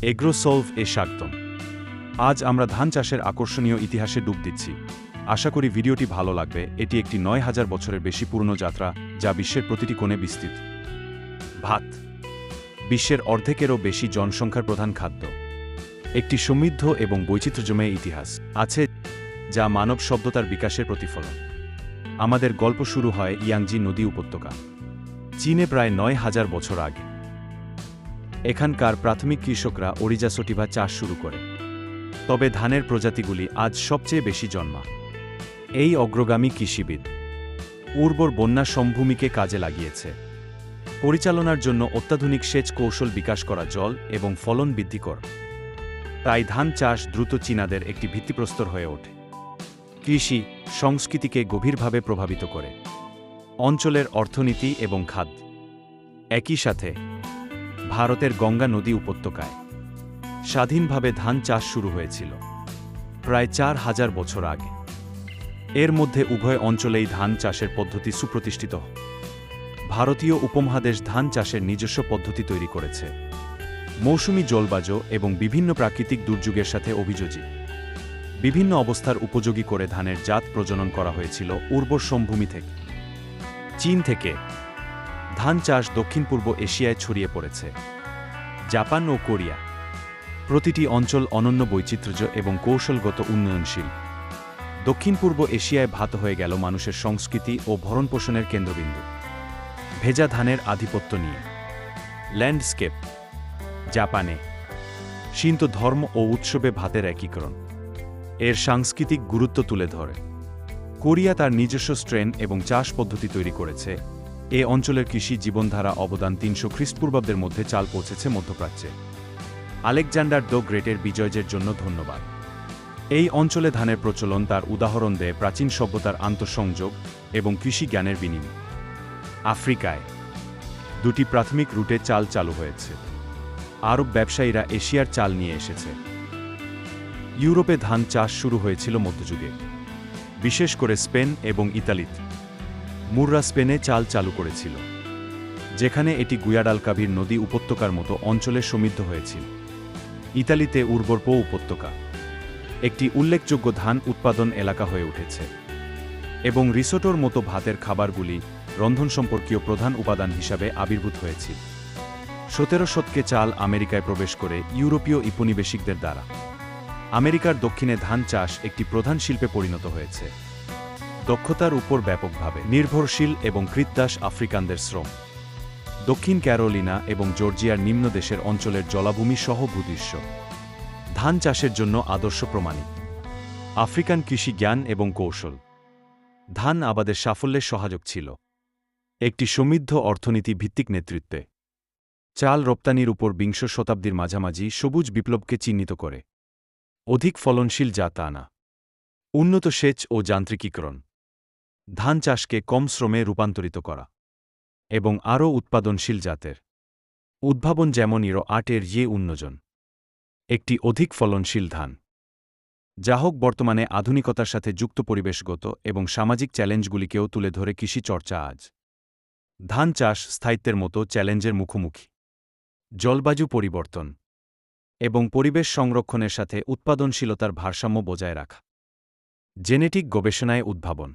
এগ্রোসলভ এ স্বাগতম। আজ আমরা ধান চাষের আকর্ষণীয় ইতিহাসে ডুব দিচ্ছি। আশা করি ভিডিওটি ভালো লাগবে। এটি একটি ৯,০০০ বছরের বেশি পুরনো যাত্রা, যা বিশ্বের প্রতিটি কোণে বিস্তৃত। ভাত বিশ্বের অর্ধেকেরও বেশি জনসংখ্যার প্রধান খাদ্য। একটি সমৃদ্ধ এবং বৈচিত্র্যময় ইতিহাস আছে, যা মানব সভ্যতার বিকাশের প্রতিফলন। আমাদের গল্প শুরু হয় ইয়াংজি নদী উপত্যকা, চীনে প্রায় ৯,০০০ বছর আগে। এখানকার প্রাথমিক কৃষকরা অরিজা সটিভা চাষ শুরু করে। তবে ধানের প্রজাতিগুলি আজ সবচেয়ে বেশি জন্মা। এই অগ্রগামী কৃষিবিদ উর্বর বন্যা সমভূমিকে কাজে লাগিয়েছে। পরিচালনার জন্য অত্যাধুনিক সেচ কৌশল বিকাশ করা, জল এবং ফলন বৃদ্ধি কর। তাই ধান চাষ দ্রুত চীনাদের একটি ভিত্তিপ্রস্তর হয়ে ওঠে। কৃষি সংস্কৃতিকে গভীরভাবে প্রভাবিত করে অঞ্চলের অর্থনীতি এবং খাদ্য। একই সাথে ভারতের গঙ্গা নদী উপত্যকায় স্বাধীনভাবে ধান চাষ শুরু হয়েছিল প্রায় ৪,০০০ বছর আগে। এর মধ্যে উভয় অঞ্চলেই ধান চাষের পদ্ধতি সুপ্রতিষ্ঠিত। ভারতীয় উপমহাদেশ ধান চাষের নিজস্ব পদ্ধতি তৈরি করেছে, মৌসুমী জলবায়ু এবং বিভিন্ন প্রাকৃতিক দুর্যোগের সাথে অভিযোজিত। বিভিন্ন অবস্থার উপযোগী করে ধানের জাত প্রজনন করা হয়েছিল উর্বর সমভূমি থেকে। চীন থেকে ধান চাষ দক্ষিণ পূর্ব এশিয়ায় ছড়িয়ে পড়েছে। জাপান ও কোরিয়া, প্রতিটি অঞ্চল অনন্য বৈচিত্র্য এবং কৌশলগত উন্নয়নশীল। দক্ষিণ পূর্ব এশিয়ায় ভাত হয়ে গেল মানুষের সংস্কৃতি ও ভরণপোষণের কেন্দ্রবিন্দু। ভেজা ধানের আধিপত্য নিয়ে ল্যান্ডস্কেপ। জাপানে শিন্তো ধর্ম ও উৎসবে ভাতের একীকরণ এর সাংস্কৃতিক গুরুত্ব তুলে ধরে। কোরিয়া তার নিজস্ব স্ট্রেন এবং চাষ পদ্ধতি তৈরি করেছে। এ অঞ্চলের কৃষি জীবনধারা অবদান ৩০০ খ্রিস্টপূর্বাব্দের মধ্যে চাল পৌঁছেছে মধ্যপ্রাচ্যে। আলেকজান্ডার দ্য গ্রেটের বিজয়ের জন্য ধন্যবাদ। এই অঞ্চলে ধানের প্রচলন তার উদাহরণ দেয় প্রাচীন সভ্যতার আন্তঃসংযোগ এবং কৃষি জ্ঞানের বিনিময়। আফ্রিকায় দুটি প্রাথমিক রুটে চাল চালু হয়েছে। আরব ব্যবসায়ীরা এশিয়ার চাল নিয়ে এসেছে। ইউরোপে ধান চাষ শুরু হয়েছিল মধ্যযুগে, বিশেষ করে স্পেন এবং ইতালিতে। মুররা স্পেনে চাল চালু করেছিল, যেখানে এটি গুয়াডালকাভির নদী উপত্যকার মতো অঞ্চলে সমৃদ্ধ হয়েছিল। ইতালিতে উর্বর পো উপত্যকা একটি উল্লেখযোগ্য ধান উৎপাদন এলাকা হয়ে উঠেছে, এবং রিসোটোর মতো ভাতের খাবারগুলি রন্ধন সম্পর্কীয় প্রধান উপাদান হিসাবে আবির্ভূত হয়েছিল। ১৭ শতকে চাল আমেরিকায় প্রবেশ করে ইউরোপীয় উপনিবেশিকদের দ্বারা। আমেরিকার দক্ষিণে ধান চাষ একটি প্রধান শিল্পে পরিণত হয়েছে, দক্ষতার উপর ব্যাপকভাবে নির্ভরশীল এবং কৃতদাস আফ্রিকানদের শ্রম। দক্ষিণ ক্যারোলিনা এবং জর্জিয়ার নিম্নদেশের অঞ্চলের জলাভূমি সহ ভূদৃশ্য ধান চাষের জন্য আদর্শ প্রমাণিত। আফ্রিকান কৃষি জ্ঞান এবং কৌশল ধান আবাদের সাফল্যের সহায়ক ছিল। একটি সমৃদ্ধ অর্থনীতি ভিত্তিক নেতৃত্বে চাল রপ্তানির উপর বিংশ শতাব্দীর মাঝামাঝি সবুজ বিপ্লবকে চিহ্নিত করে। অধিক ফলনশীল জাত আনা, উন্নত সেচ ও যান্ত্রিকীকরণ, ধান চাষকে কম শ্রমে রূপান্তরিত করা, এবং আরও উৎপাদনশীল জাতের উদ্ভাবন, যেমন ইরো-৮ এর উন্নয়ন। একটি অধিক ফলনশীল ধান যাহোক বর্তমানে আধুনিকতার সাথে যুক্ত পরিবেশগত এবং সামাজিক চ্যালেঞ্জগুলিকেও তুলে ধরে কৃষি চর্চা। আজ ধান চাষ স্থায়িত্বের মতো চ্যালেঞ্জের মুখোমুখি। জলবায়ু পরিবর্তন এবং পরিবেশ সংরক্ষণের সাথে উৎপাদনশীলতার ভারসাম্য বজায় রাখা, জেনেটিক গবেষণায় উদ্ভাবন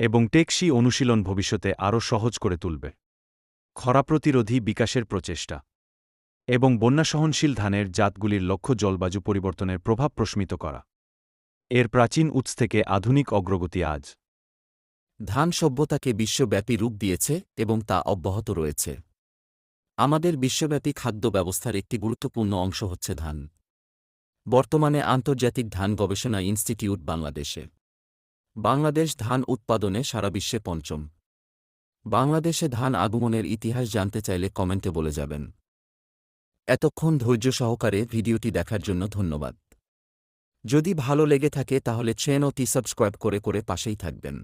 এবং টেকসই অনুশীলন ভবিষ্যতে আরও সহজ করে তুলবে। খরা প্রতিরোধী বিকাশের প্রচেষ্টা এবং বন্যাসহনশীল ধানের জাতগুলির লক্ষ্য জলবায়ু পরিবর্তনের প্রভাব প্রশমিত করা। এর প্রাচীন উৎস থেকে আধুনিক অগ্রগতি আজ ধান সভ্যতাকে বিশ্বব্যাপী রূপ দিয়েছে এবং তা অব্যাহত রয়েছে। আমাদের বিশ্বব্যাপী খাদ্য ব্যবস্থার একটি গুরুত্বপূর্ণ অংশ হচ্ছে ধান। বর্তমানে আন্তর্জাতিক ধান গবেষণা ইনস্টিটিউট বাংলাদেশে। বাংলাদেশ ধান উৎপাদনে সারা বিশ্বে পঞ্চম। বাংলাদেশে ধান আগমনের ইতিহাস জানতে চাইলে কমেন্টে বলে যাবেন। এতক্ষণ ধৈর্য সহকারে ভিডিওটি দেখার জন্য ধন্যবাদ। যদি ভালো লেগে থাকে তাহলে চ্যানেলটি সাবস্ক্রাইব করে পাশেই থাকবেন।